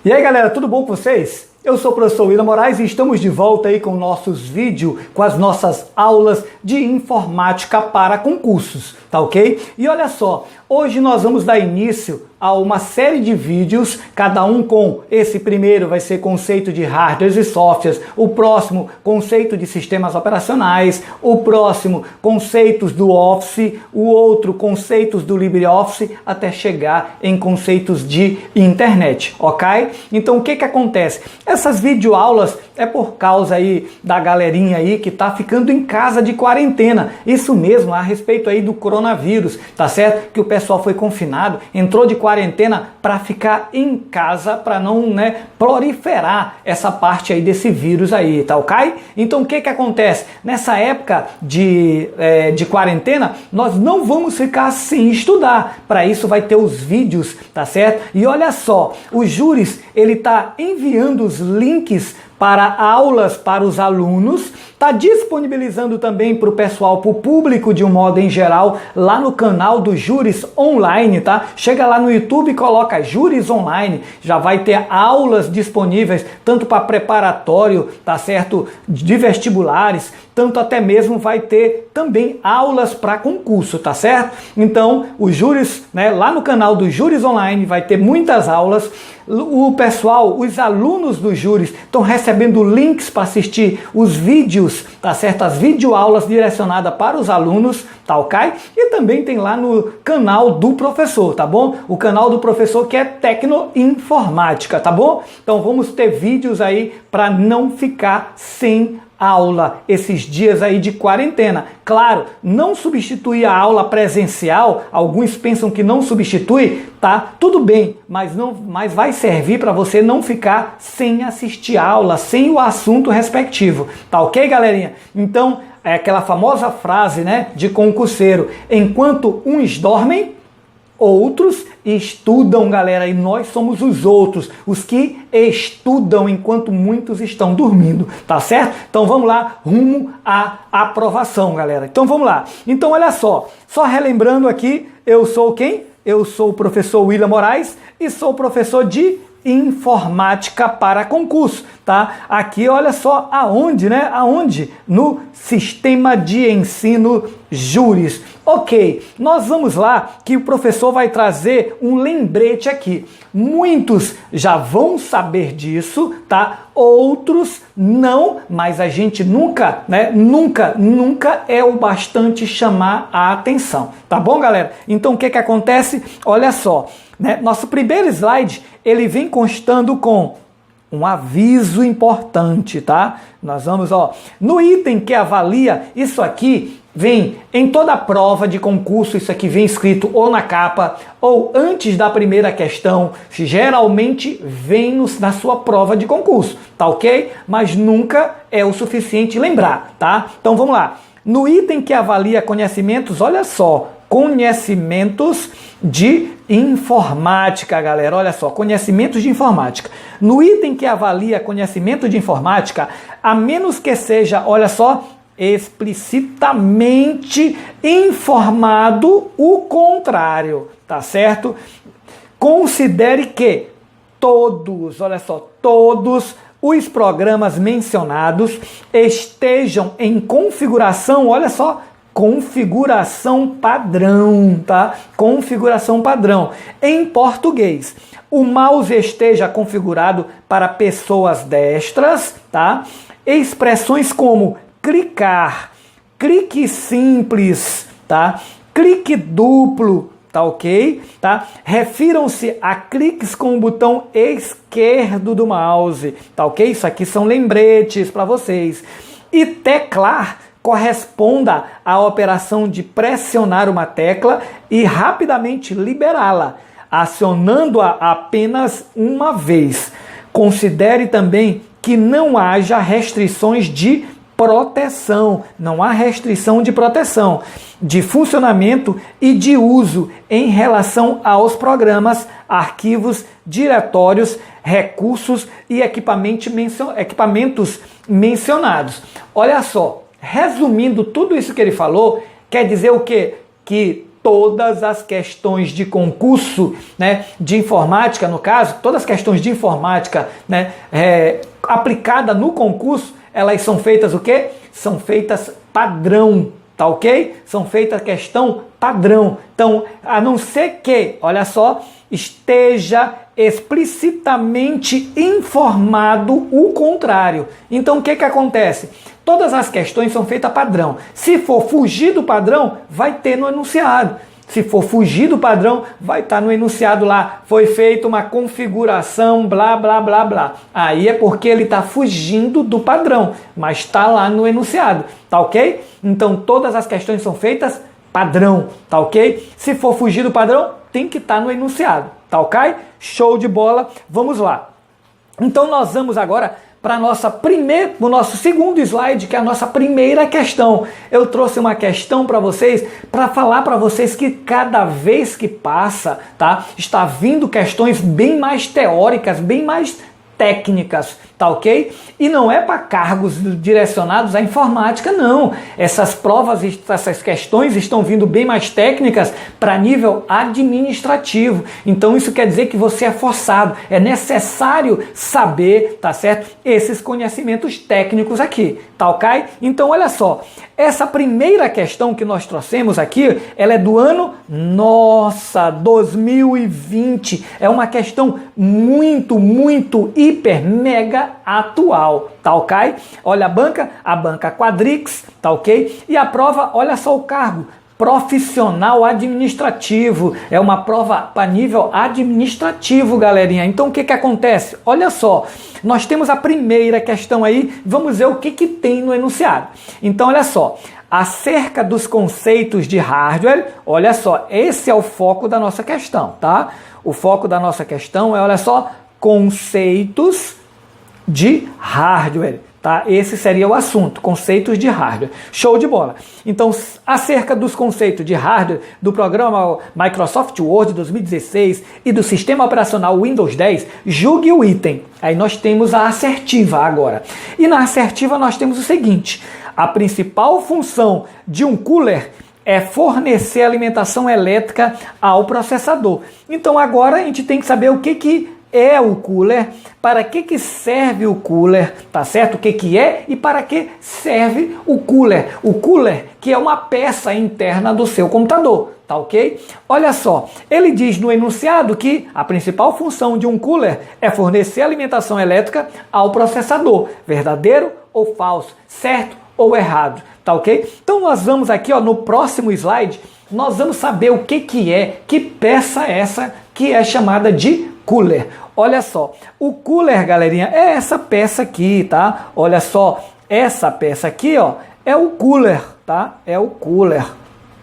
E aí galera, tudo bom com vocês? Eu sou o professor William Moraes e estamos de volta aí com nossos vídeos, com as nossas aulas de informática para concursos, tá ok? E olha só, hoje nós vamos dar início a uma série de vídeos, cada um com esse primeiro vai ser conceito de hardwares e softwares, o próximo conceito de sistemas operacionais, o próximo conceitos do Office, o outro conceitos do LibreOffice, até chegar em conceitos de internet, ok? Então o que acontece? Essas videoaulas é por causa aí da galerinha aí que tá ficando em casa de quarentena. Isso mesmo, a respeito aí do coronavírus, tá certo? Que o pessoal foi confinado, entrou de quarentena para ficar em casa, para não, proliferar essa parte aí desse vírus aí, tá ok? Então o que acontece? Nessa época de quarentena, nós não vamos ficar sem estudar. Para isso vai ter os vídeos, tá certo? E olha só, o Juris, ele tá enviando os links para aulas para os alunos, está disponibilizando também para o pessoal, para o público de um modo em geral, lá no canal do Juris Online, tá? Chega lá no YouTube e coloca Juris Online, já vai ter aulas disponíveis, tanto para preparatório, tá certo? De vestibulares, tanto até mesmo vai ter também aulas para concurso, tá certo? Então, o Juris, lá no canal do Juris Online vai ter muitas aulas. O pessoal, os alunos do Juris estão recebendo links para assistir os vídeos, tá certo? As videoaulas direcionadas para os alunos, tá ok? E também tem lá no canal do professor, tá bom? O canal do professor que é Tecnoinformática, tá bom? Então vamos ter vídeos aí para não ficar sem aula esses dias aí de quarentena. Claro, não substitui a aula presencial, alguns pensam que não substitui, tá? Tudo bem, mas vai servir para você não ficar sem assistir a aula, sem o assunto respectivo, tá ok, galerinha? Então, é aquela famosa frase, de concurseiro, enquanto uns dormem, outros estudam, galera, e nós somos os outros, os que estudam enquanto muitos estão dormindo, tá certo? Então vamos lá, rumo à aprovação, galera. Então vamos lá. Então olha só relembrando aqui, eu sou quem? Eu sou o professor William Moraes e sou professor de informática para concurso, tá? Aqui olha só aonde, Aonde? No sistema de ensino Juris. Ok, nós vamos lá que o professor vai trazer um lembrete aqui. Muitos já vão saber disso, tá? Outros não, mas a gente nunca é o bastante chamar a atenção, tá bom, galera? Então o que acontece? Olha só, nosso primeiro slide, ele vem constando com um aviso importante, tá? Nós vamos, no item que avalia, isso aqui vem em toda a prova de concurso, isso aqui vem escrito ou na capa ou antes da primeira questão, geralmente vem na sua prova de concurso, tá ok? Mas nunca é o suficiente lembrar, tá? Então vamos lá. No item que avalia conhecimentos, olha só, conhecimentos de informática, galera, olha só, conhecimentos de informática. No item que avalia conhecimento de informática, a menos que seja, olha só, explicitamente informado o contrário, tá certo? Considere que todos os programas mencionados estejam em configuração, olha só, configuração padrão, tá? Configuração padrão. Em português, o mouse esteja configurado para pessoas destras, tá? Expressões como clicar, clique simples, tá? Clique duplo, tá ok? Tá? Refiram-se a cliques com o botão esquerdo do mouse, tá ok? Isso aqui são lembretes para vocês. E teclar corresponda à operação de pressionar uma tecla e rapidamente liberá-la, acionando-a apenas uma vez. Considere também que não haja restrições de proteção, não há restrição de proteção, de funcionamento e de uso em relação aos programas, arquivos, diretórios, recursos e equipamentos mencionados. Olha só, resumindo tudo isso que ele falou, quer dizer o quê? Que todas as questões de concurso, né, de informática, no caso, todas as questões de informática, né, aplicada no concurso, elas são feitas o quê? São feitas padrão, tá ok? São feitas questão padrão. Então, a não ser que, olha só, esteja explicitamente informado o contrário. Então, o que que acontece? Todas as questões são feitas padrão. Se for fugir do padrão, vai ter no enunciado. Se for fugir do padrão, vai estar no enunciado lá. Foi feita uma configuração, blá, blá, blá, blá. Aí é porque ele está fugindo do padrão, mas está lá no enunciado, tá ok? Então, todas as questões são feitas padrão, tá ok? Se for fugir do padrão, tem que estar no enunciado, tá ok? Show de bola, vamos lá. Então, nós vamos agora para o nosso segundo slide, que é a nossa primeira questão. Eu trouxe uma questão para vocês, para falar para vocês que cada vez que passa, tá, está vindo questões bem mais teóricas, bem mais técnicas, tá ok? E não é para cargos direcionados à informática, não. Essas provas, essas questões estão vindo bem mais técnicas para nível administrativo. Então isso quer dizer que você é forçado, é necessário saber, tá certo? Esses conhecimentos técnicos aqui, tá ok? Então olha só, essa primeira questão que nós trouxemos aqui, ela é do ano, 2020. É uma questão muito, hiper, mega atual, tá ok? Olha a banca Quadrix, tá ok? E a prova, olha só o cargo, profissional administrativo. É uma prova para nível administrativo, galerinha. Então o que que acontece? Olha só, nós temos a primeira questão aí, vamos ver o que que tem no enunciado. Então olha só, acerca dos conceitos de hardware, olha só, esse é o foco da nossa questão, tá? O foco da nossa questão é, olha só, conceitos de hardware, tá? Esse seria o assunto, conceitos de hardware. Show de bola. Então, acerca dos conceitos de hardware do programa Microsoft Word 2016 e do sistema operacional Windows 10, julgue o item. Aí nós temos a assertiva agora. E na assertiva nós temos o seguinte: a principal função de um cooler é fornecer alimentação elétrica ao processador. Então agora a gente tem que saber o que é o cooler, para que serve o cooler, tá certo? O que é e para que serve o cooler. O cooler, que é uma peça interna do seu computador, tá ok? Olha só, ele diz no enunciado que a principal função de um cooler é fornecer alimentação elétrica ao processador. Verdadeiro ou falso? Certo ou errado? Tá ok? Então nós vamos aqui, ó, no próximo slide, nós vamos saber o que é, que peça é essa que é chamada de cooler. Olha só, o cooler, galerinha, é essa peça aqui, tá? Olha só, essa peça aqui, ó, é o cooler, tá? É o cooler,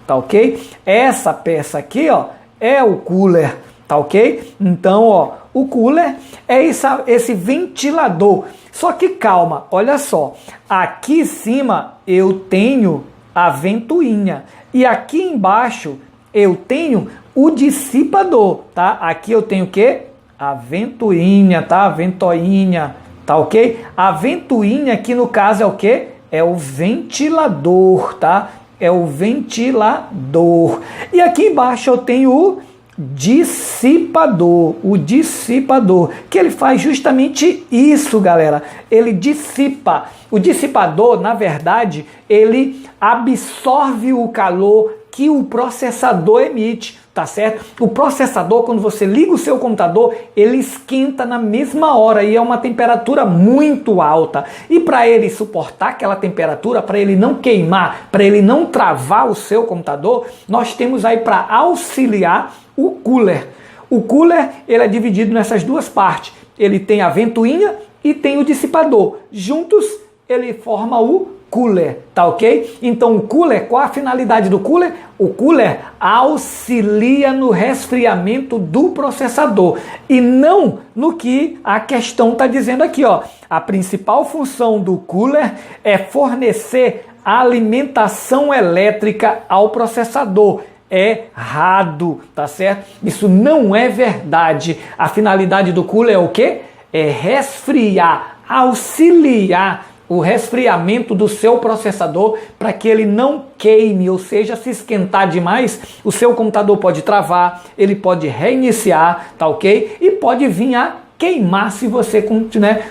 tá ok? Essa peça aqui, ó, é o cooler, tá ok? Então, ó, o cooler é esse ventilador. Só que calma, olha só, aqui em cima eu tenho a ventoinha e aqui embaixo eu tenho o dissipador, tá? Aqui eu tenho o quê? A ventoinha, tá? A ventoinha, tá ok? A ventoinha aqui no caso é o quê? É o ventilador, tá? É o ventilador. E aqui embaixo eu tenho o dissipador, que ele faz justamente isso, galera. Ele dissipa. O dissipador, na verdade, ele absorve o calor que o processador emite, tá certo? O processador, quando você liga o seu computador, ele esquenta na mesma hora e é uma temperatura muito alta. E para ele suportar aquela temperatura, para ele não queimar, para ele não travar o seu computador, nós temos aí para auxiliar o cooler. O cooler, ele é dividido nessas duas partes. Ele tem a ventoinha e tem o dissipador. Juntos, ele forma o cooler, tá ok? Então o cooler, qual a finalidade do cooler? O cooler auxilia no resfriamento do processador e não no que a questão está dizendo aqui, ó. A principal função do cooler é fornecer alimentação elétrica ao processador. Errado, tá certo? Isso não é verdade. A finalidade do cooler é o quê? É resfriar, auxiliar o resfriamento do seu processador para que ele não queime, ou seja, se esquentar demais, o seu computador pode travar, ele pode reiniciar, tá ok? E pode vir a queimar se você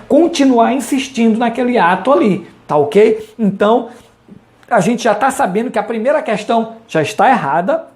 continuar insistindo naquele ato ali, tá ok? Então, a gente já está sabendo que a primeira questão já está errada,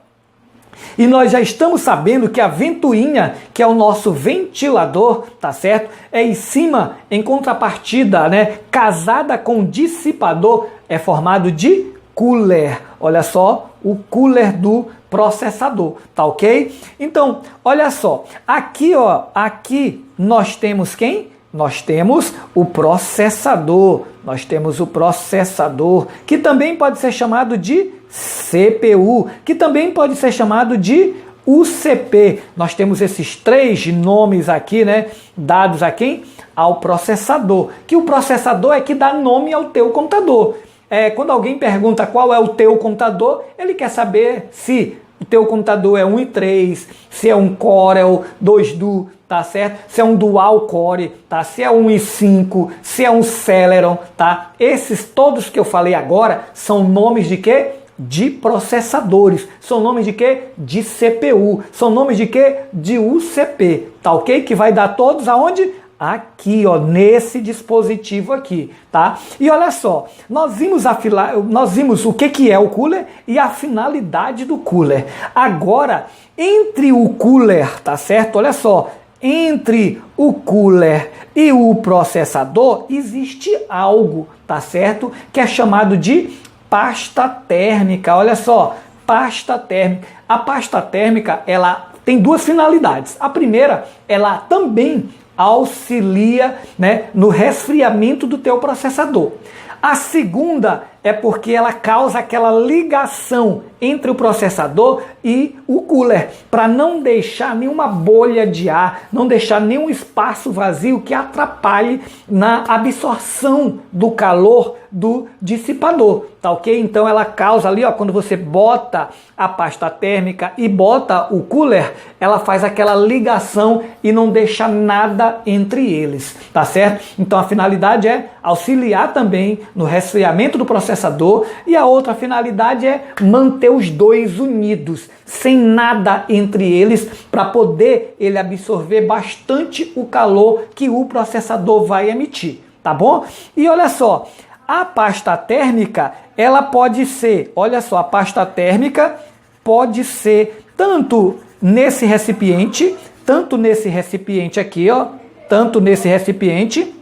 e nós já estamos sabendo que a ventoinha, que é o nosso ventilador, tá certo? É em cima, em contrapartida, né? Casada com dissipador, é formado de cooler. Olha só, o cooler do processador, tá ok? Então, olha só, aqui, ó, aqui nós temos quem? Nós temos o processador. Nós temos o processador, que também pode ser chamado de CPU, que também pode ser chamado de UCP. Nós temos esses três nomes aqui, né, dados a quem? Ao processador, que o processador é que dá nome ao teu computador. Quando alguém pergunta qual é o teu computador, ele quer saber se o teu computador é 1 e 3, se é um Corel 2 Duo, tá certo? Se é um Dual Core, tá? Se é 1 e 5, se é um Celeron, tá? Esses todos que eu falei agora são nomes de quê? De processadores. São nomes de quê? De CPU. São nomes de quê? De UCP, tá ok? Que vai dar todos aonde? Aqui, ó, nesse dispositivo aqui, tá? E olha só, nós vimos o que é o cooler e a finalidade do cooler. Agora, entre o cooler, tá certo? Olha só, entre o cooler e o processador existe algo, tá certo? Que é chamado de pasta térmica. Olha só, pasta térmica. A pasta térmica, ela tem duas finalidades. A primeira, ela também auxilia, né, no resfriamento do teu processador. A segunda é porque ela causa aquela ligação entre o processador e o cooler, para não deixar nenhuma bolha de ar, não deixar nenhum espaço vazio que atrapalhe na absorção do calor do dissipador, tá ok? Então ela causa ali, ó, quando você bota a pasta térmica e bota o cooler, ela faz aquela ligação e não deixa nada entre eles, tá certo? Então a finalidade é auxiliar também no resfriamento do processador e a outra finalidade é manter os dois unidos, sem nada entre eles, para poder ele absorver bastante o calor que o processador vai emitir, tá bom? E olha só, a pasta térmica, ela pode ser, olha só, a pasta térmica pode ser tanto nesse recipiente aqui, ó, tanto nesse recipiente,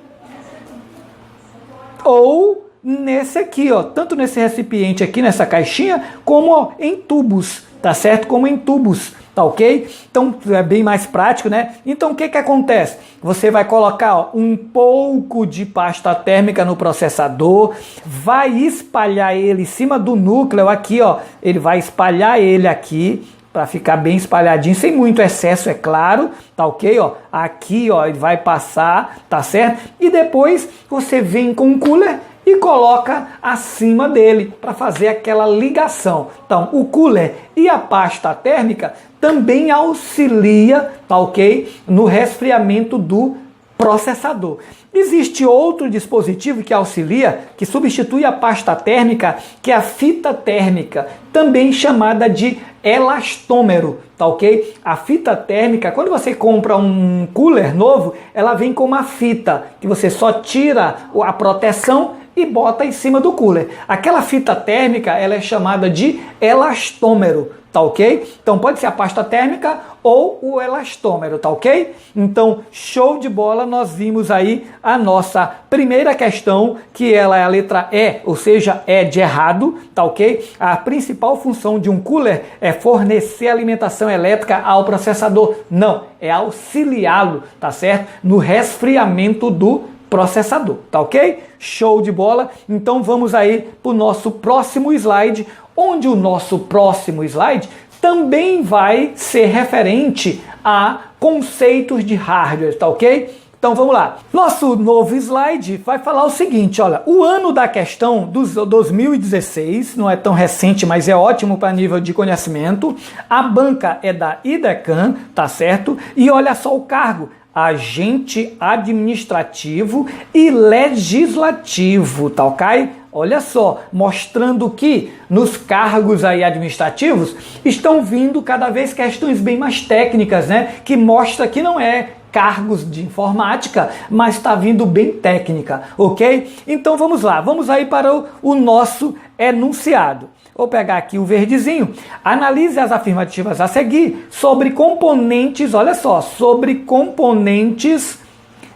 ou nesse aqui, ó, tanto nesse recipiente aqui, nessa caixinha, como ó, em tubos, tá certo? Como em tubos, tá ok? Então é bem mais prático, né? Então o que que acontece? Você vai colocar, ó, um pouco de pasta térmica no processador, vai espalhar ele em cima do núcleo aqui, ó, ele vai espalhar ele aqui, para ficar bem espalhadinho, sem muito excesso, é claro, tá ok? Ó, aqui, ó, ele vai passar, tá certo? E depois você vem com o cooler e coloca acima dele para fazer aquela ligação. Então, o cooler e a pasta térmica também auxilia, tá ok? No resfriamento do processador. Existe outro dispositivo que auxilia, que substitui a pasta térmica, que é a fita térmica, também chamada de elastômero, tá ok? A fita térmica, quando você compra um cooler novo, ela vem com uma fita, que você só tira a proteção e bota em cima do cooler. Aquela fita térmica, ela é chamada de elastômero, tá ok? Então pode ser a pasta térmica ou o elastômero, tá ok? Então, show de bola, nós vimos aí a nossa primeira questão, que ela é a letra E, ou seja, é de errado, tá ok? A principal função de um cooler é fornecer alimentação elétrica ao processador. Não, é auxiliá-lo, tá certo? No resfriamento do processador, tá ok? Show de bola. Então vamos aí para o nosso próximo slide, onde o nosso próximo slide também vai ser referente a conceitos de hardware, tá ok? Então vamos lá. Nosso novo slide vai falar o seguinte, olha, o ano da questão do 2016, não é tão recente, mas é ótimo para nível de conhecimento. A banca é da IDECAN, tá certo? E olha só o cargo, agente administrativo e legislativo, tá ok? Olha só, mostrando que nos cargos aí administrativos estão vindo cada vez questões bem mais técnicas, né? Que mostra que não é cargos de informática, mas está vindo bem técnica, ok? Então vamos lá, vamos aí para o nosso enunciado. Vou pegar aqui o verdezinho. Analise as afirmativas a seguir sobre componentes, olha só, sobre componentes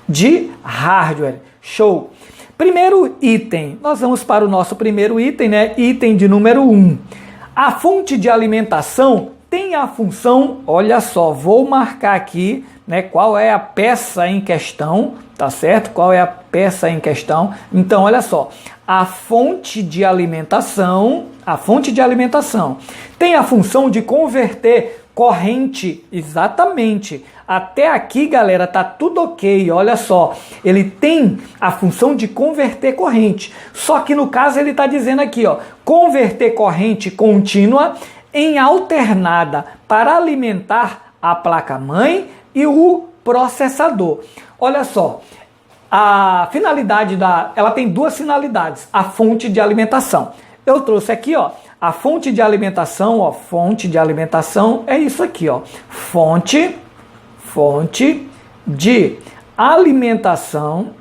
de hardware. Show! Primeiro item, nós vamos para o nosso primeiro item, né? Item de número 1. A fonte de alimentação tem a função, olha só, vou marcar aqui, né, qual é a peça em questão, tá certo? Qual é a peça em questão? Então, olha só, a fonte de alimentação tem a função de converter corrente, exatamente. Até aqui, galera, tá tudo ok, olha só. Ele tem a função de converter corrente. Só que no caso ele tá dizendo aqui, ó, converter corrente contínua em alternada para alimentar a placa-mãe e o processador. Olha só, a finalidade ela tem duas finalidades, a fonte de alimentação. Eu trouxe aqui, ó, a fonte de alimentação, ó, fonte de alimentação é isso aqui, ó, fonte de alimentação,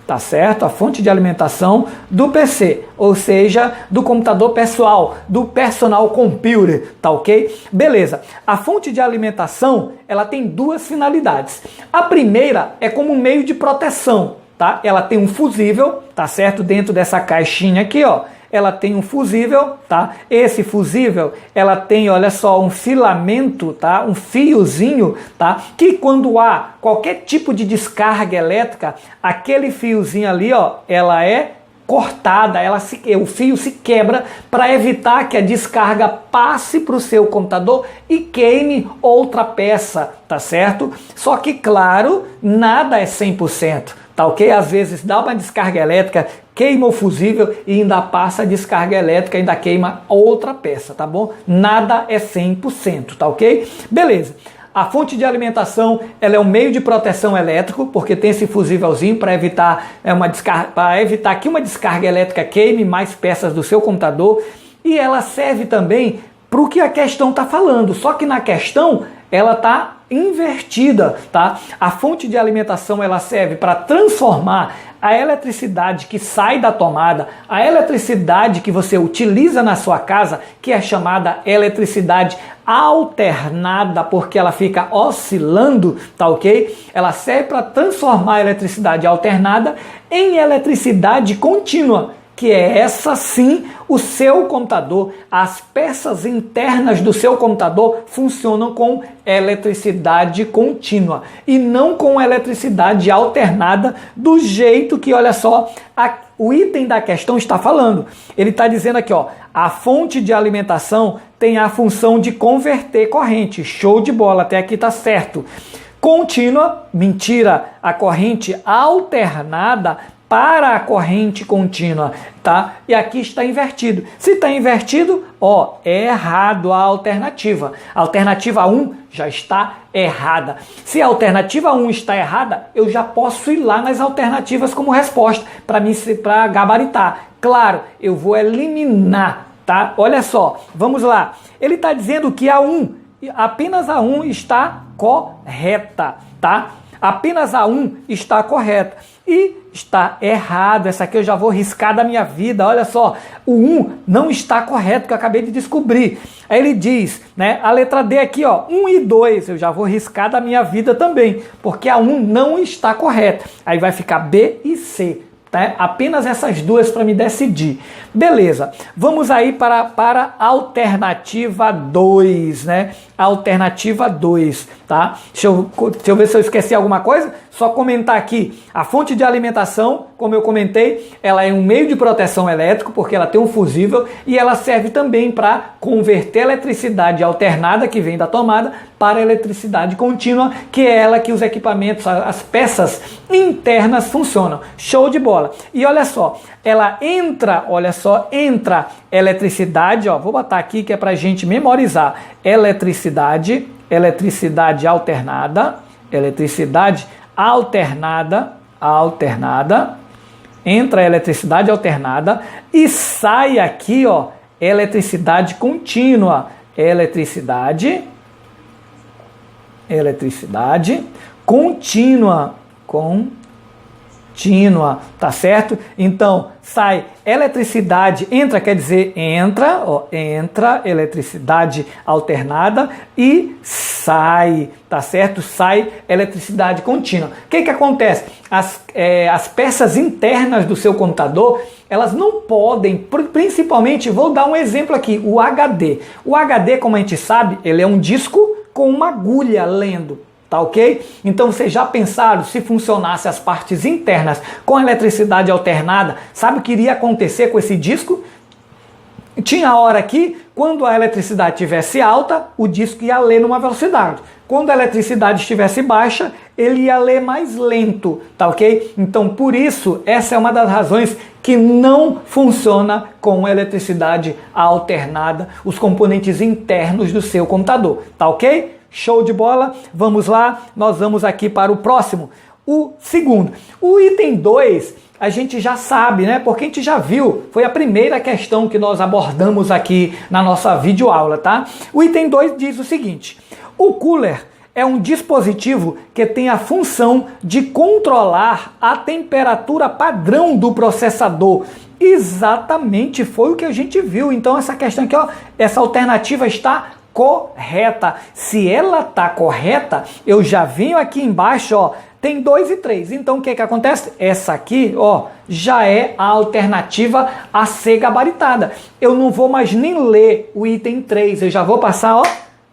tá certo? A fonte de alimentação do PC, ou seja, do computador pessoal, do personal computer, tá ok? Beleza. A fonte de alimentação, ela tem duas finalidades. A primeira é como meio de proteção, tá? Ela tem um fusível, tá certo? Dentro dessa caixinha aqui, ó, ela tem um fusível, tá? Esse fusível, ela tem, olha só, um filamento, tá? Um fiozinho, tá? Que quando há qualquer tipo de descarga elétrica, aquele fiozinho ali, ó, ela é cortada, o fio se quebra para evitar que a descarga passe para o seu computador e queime outra peça, tá certo? Só que, claro, nada é 100%. Tá ok? Às vezes dá uma descarga elétrica, queima o fusível e ainda passa a descarga elétrica, ainda queima outra peça, tá bom? Nada é 100%, tá ok? Beleza. A fonte de alimentação, ela é um meio de proteção elétrico, porque tem esse fusívelzinho para evitar que uma descarga elétrica queime mais peças do seu computador, e ela serve também para o que a questão está falando, só que na questão ela está invertida, tá? A fonte de alimentação, ela serve para transformar a eletricidade que sai da tomada, a eletricidade que você utiliza na sua casa, que é chamada eletricidade alternada, porque ela fica oscilando, tá ok? Ela serve para transformar a eletricidade alternada em eletricidade contínua, que é essa sim, o seu computador, as peças internas do seu computador funcionam com eletricidade contínua e não com eletricidade alternada do jeito que, olha só, o item da questão está falando. Ele está dizendo aqui, ó, a fonte de alimentação tem a função de converter corrente. Show de bola, até aqui tá certo. Contínua, mentira, a corrente alternada para a corrente contínua, tá? E aqui está invertido. Se está invertido, ó, é errado a alternativa. A alternativa 1 já está errada. Se a alternativa 1 está errada, eu já posso ir lá nas alternativas como resposta para gabaritar. Claro, eu vou eliminar, tá? Olha só, vamos lá. Ele está dizendo que apenas a 1 está correta, tá? Apenas a 1 está correta. E está errado. Essa aqui eu já vou riscar da minha vida. Olha só, o 1 não está correto, que eu acabei de descobrir. Aí ele diz, né, a letra D aqui, ó, 1 e 2, eu já vou riscar da minha vida também, porque a 1 não está correta. Aí vai ficar B e C. Tá? Apenas essas duas para me decidir. Beleza, vamos aí para a alternativa 2, né? Alternativa 2, tá? Deixa eu ver se eu esqueci alguma coisa. Só comentar aqui, a fonte de alimentação, como eu comentei, ela é um meio de proteção elétrico, porque ela tem um fusível, e ela serve também para converter a eletricidade alternada, que vem da tomada, para a eletricidade contínua, que é ela que os equipamentos, as peças internas funcionam. Show de bola! E olha só, ela entra, olha só, entra eletricidade, ó, vou botar aqui que é pra gente memorizar, eletricidade eletricidade alternada, entra a eletricidade alternada e sai aqui, ó, eletricidade contínua, eletricidade contínua, tá certo? Então, sai eletricidade, entra quer dizer entra, ó, entra eletricidade alternada e sai, tá certo? Sai eletricidade contínua. O que acontece? As peças internas do seu computador, elas não podem, principalmente, vou dar um exemplo aqui, o HD. O HD, como a gente sabe, ele é um disco com uma agulha lendo. Tá ok? Então vocês já pensaram se funcionasse as partes internas com eletricidade alternada, sabe o que iria acontecer com esse disco? Tinha hora que, quando a eletricidade estivesse alta, o disco ia ler numa velocidade. Quando a eletricidade estivesse baixa, ele ia ler mais lento, tá ok? Então, por isso, essa é uma das razões que não funciona com eletricidade alternada, os componentes internos do seu computador, tá ok? Show de bola? Vamos lá, nós vamos aqui para o próximo, o segundo. O item 2, a gente já sabe, né? Porque a gente já viu, foi a primeira questão que nós abordamos aqui na nossa videoaula, tá? O item 2 diz o seguinte: o cooler é um dispositivo que tem a função de controlar a temperatura padrão do processador. Exatamente, foi o que a gente viu. Então essa questão aqui, ó, essa alternativa está correta. Se ela está correta, eu já venho aqui embaixo, ó, tem 2 e 3. Então o que acontece? Essa aqui, ó, já é a alternativa a ser gabaritada. Eu não vou mais nem ler o item 3, eu já vou passar, ó,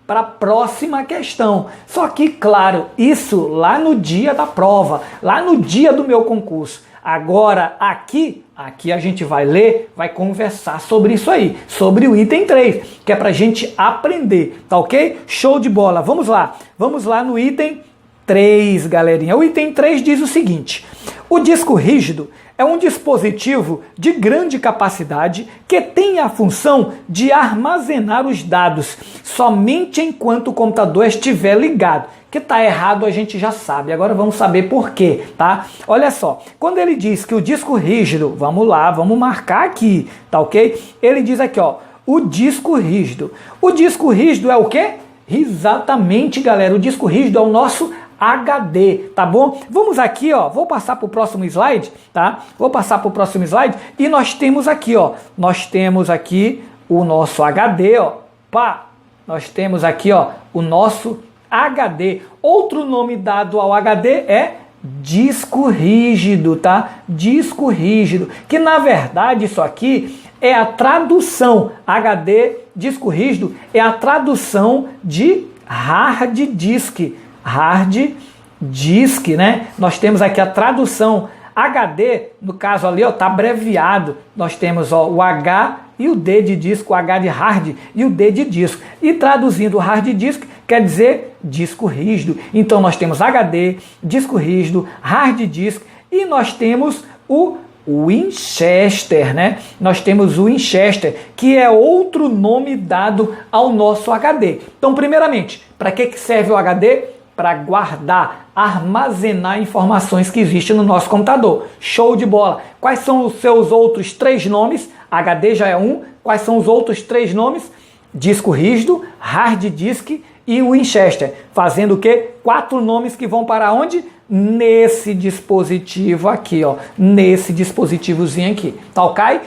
para a próxima questão. Só que, claro, isso lá no dia da prova, lá no dia do meu concurso. Agora, aqui a gente vai ler, vai conversar sobre isso aí, sobre o item 3, que é para a gente aprender, tá ok? Show de bola, vamos lá no item 3, galerinha. O item 3 diz o seguinte: o disco rígido é um dispositivo de grande capacidade que tem a função de armazenar os dados somente enquanto o computador estiver ligado. Que está errado a gente já sabe, agora vamos saber por quê, tá? Olha só, quando ele diz que o disco rígido, vamos lá, vamos marcar aqui, tá ok? Ele diz aqui, ó, o disco rígido. O disco rígido é o quê? Exatamente, galera, o disco rígido é o nosso HD, tá bom? Vamos aqui, ó, vou passar para o próximo slide, tá? Vou passar para o próximo slide e nós temos aqui, ó, nós temos aqui o nosso HD, ó, pá, nós temos aqui, ó, o nosso HD. Outro nome dado ao HD é disco rígido, tá? Disco rígido, que na verdade isso aqui é a tradução. HD, disco rígido, é a tradução de hard disk. Hard disk, né? Nós temos aqui a tradução. HD, no caso ali, ó, tá abreviado. Nós temos, ó, o H e o D de disco, o H de hard e o D de disco. E traduzindo hard disk quer dizer disco rígido. Então nós temos HD, disco rígido, hard disk e nós temos o Winchester, né? Nós temos o Winchester, que é outro nome dado ao nosso HD. Então, primeiramente, para que serve o HD? Para guardar, armazenar informações que existem no nosso computador. Show de bola! Quais são os seus outros 3 nomes? HD já é um. Quais são os outros 3 nomes? Disco rígido, hard disk e Winchester. Fazendo o quê? 4 nomes que vão para onde? Nesse dispositivo aqui, ó. Nesse dispositivozinho aqui. Tá ok?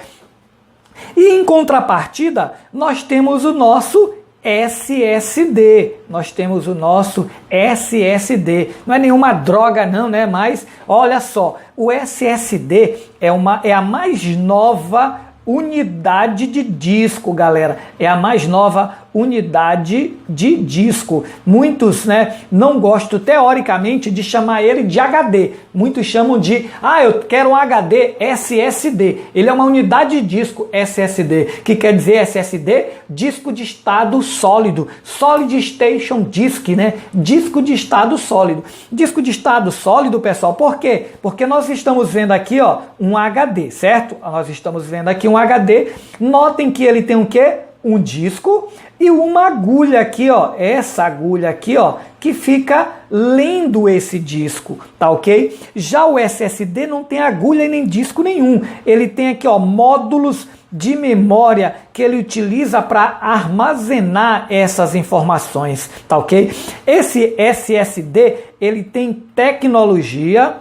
E em contrapartida, nós temos o nosso SSD. Nós temos o nosso SSD. Não é nenhuma droga não, né? Mas olha só, o SSD é a mais nova unidade de disco, galera. É a mais nova unidade de disco. Muitos, né, não gostam teoricamente de chamar ele de HD. Muitos chamam de, eu quero um HD SSD. Ele é uma unidade de disco SSD, que quer dizer SSD, disco de estado sólido, Solid Station Disk, né? Disco de estado sólido. Disco de estado sólido, pessoal, por quê? Porque nós estamos vendo aqui, ó, um HD, certo? Nós estamos vendo aqui um HD. Notem que ele tem o quê? um disco e uma agulha aqui, ó, essa agulha aqui, ó, que fica lendo esse disco, tá ok? Já o SSD não tem agulha e nem disco nenhum, ele tem aqui, ó, módulos de memória que ele utiliza para armazenar essas informações, tá ok? Esse SSD, ele tem tecnologia,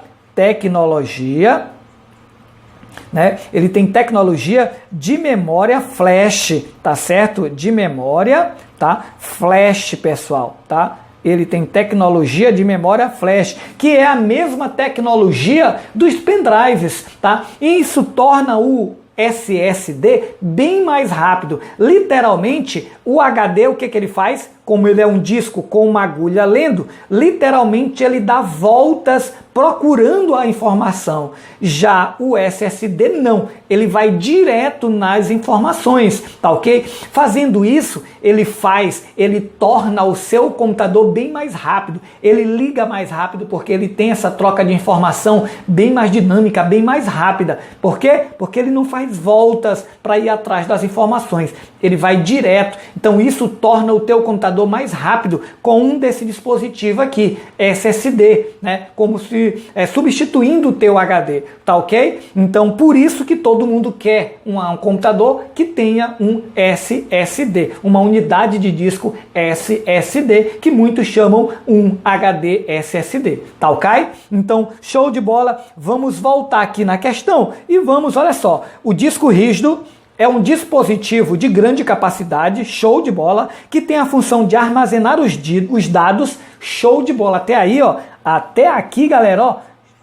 né? Ele tem tecnologia de memória flash, tá certo? De memória, tá? Flash, pessoal, tá? Ele tem tecnologia de memória flash, que é a mesma tecnologia dos pendrives, tá? E isso torna o SSD bem mais rápido. Literalmente, o HD, o que ele faz? Como ele é um disco com uma agulha lendo, literalmente ele dá voltas procurando a informação. Já o SSD não, ele vai direto nas informações, tá ok? Fazendo isso, ele torna o seu computador bem mais rápido, ele liga mais rápido porque ele tem essa troca de informação bem mais dinâmica, bem mais rápida. Por quê? Porque ele não faz voltas para ir atrás das informações, ele vai direto. Então isso torna o teu computador mais rápido com um desse dispositivo aqui, SSD, né? Como se substituindo o teu HD, tá ok? Então por isso que todo mundo quer um computador que tenha um SSD, uma unidade de disco SSD, que muitos chamam um HD SSD, tá ok? Então show de bola, vamos voltar aqui na questão e vamos, olha só, o disco rígido é um dispositivo de grande capacidade, show de bola, que tem a função de armazenar os dados, show de bola. Até aí, ó, até aqui, galera, ó,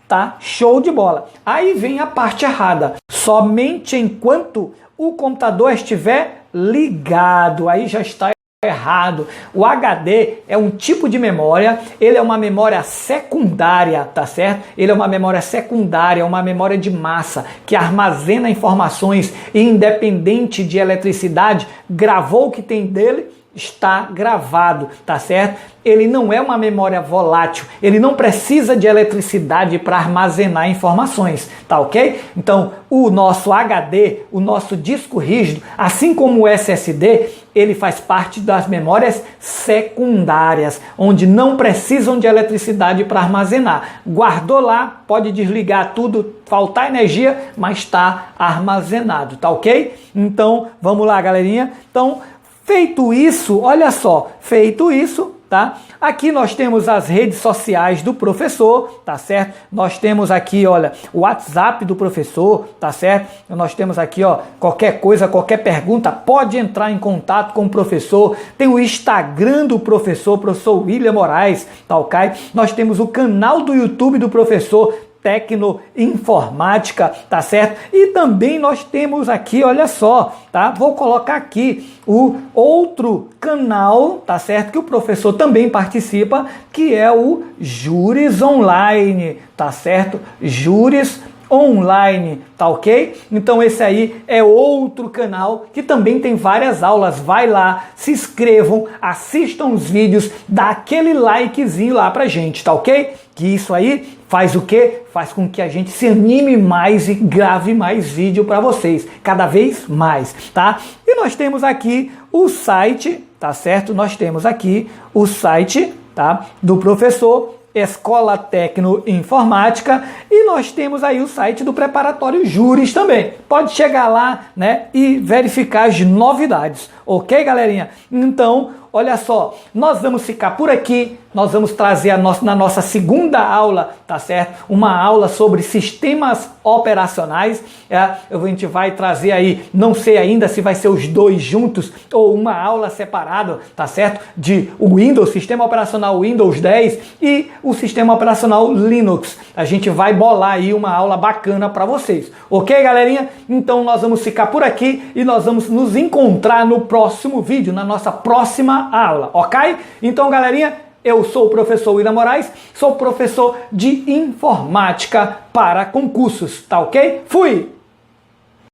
tá show de bola. Aí vem a parte errada. Somente enquanto o computador estiver ligado, aí já está errado. O HD é um tipo de memória, ele é uma memória secundária, tá certo? Ele é uma memória secundária, uma memória de massa que armazena informações e, independente de eletricidade, gravou o que tem dele, está gravado, tá certo? Ele não é uma memória volátil, ele não precisa de eletricidade para armazenar informações, tá ok? Então, o nosso HD, o nosso disco rígido, assim como o SSD, ele faz parte das memórias secundárias, onde não precisam de eletricidade para armazenar. Guardou lá, pode desligar tudo, faltar energia, mas está armazenado, tá ok? Então, vamos lá, galerinha. Então, feito isso, olha só, feito isso, tá? Aqui nós temos as redes sociais do professor, tá certo? Nós temos aqui, olha, o WhatsApp do professor, tá certo? Nós temos aqui, ó, qualquer coisa, qualquer pergunta, pode entrar em contato com o professor. Tem o Instagram do professor William Moraes, tá ok? Nós temos o canal do YouTube do professor Tecnoinformática, tá certo? E também nós temos aqui, olha só, tá? Vou colocar aqui o outro canal, tá certo? Que o professor também participa, que é o Juris Online, tá certo? Juris Online, tá ok? Então esse aí é outro canal que também tem várias aulas. Vai lá, se inscrevam, assistam os vídeos, dá aquele likezinho lá pra gente, tá ok? Que isso aí faz o quê? Faz com que a gente se anime mais e grave mais vídeo para vocês, cada vez mais, tá? E nós temos aqui o site, tá certo? Nós temos aqui o site, tá? Do professor Escola Tecnoinformática, e nós temos aí o site do Preparatório Juris também. Pode chegar lá, né, e verificar as novidades, ok, galerinha? Então, olha só, nós vamos ficar por aqui, nós vamos trazer na nossa segunda aula, tá certo? Uma aula sobre sistemas operacionais. A gente vai trazer aí, não sei ainda se vai ser os dois juntos ou uma aula separada, tá certo? De o Windows, sistema operacional Windows 10 e o sistema operacional Linux. A gente vai bolar aí uma aula bacana para vocês, ok, galerinha? Então nós vamos ficar por aqui e nós vamos nos encontrar no próximo vídeo, na nossa próxima aula, ok? Então, galerinha, eu sou o professor William Moraes, sou professor de informática para concursos, tá ok? Fui!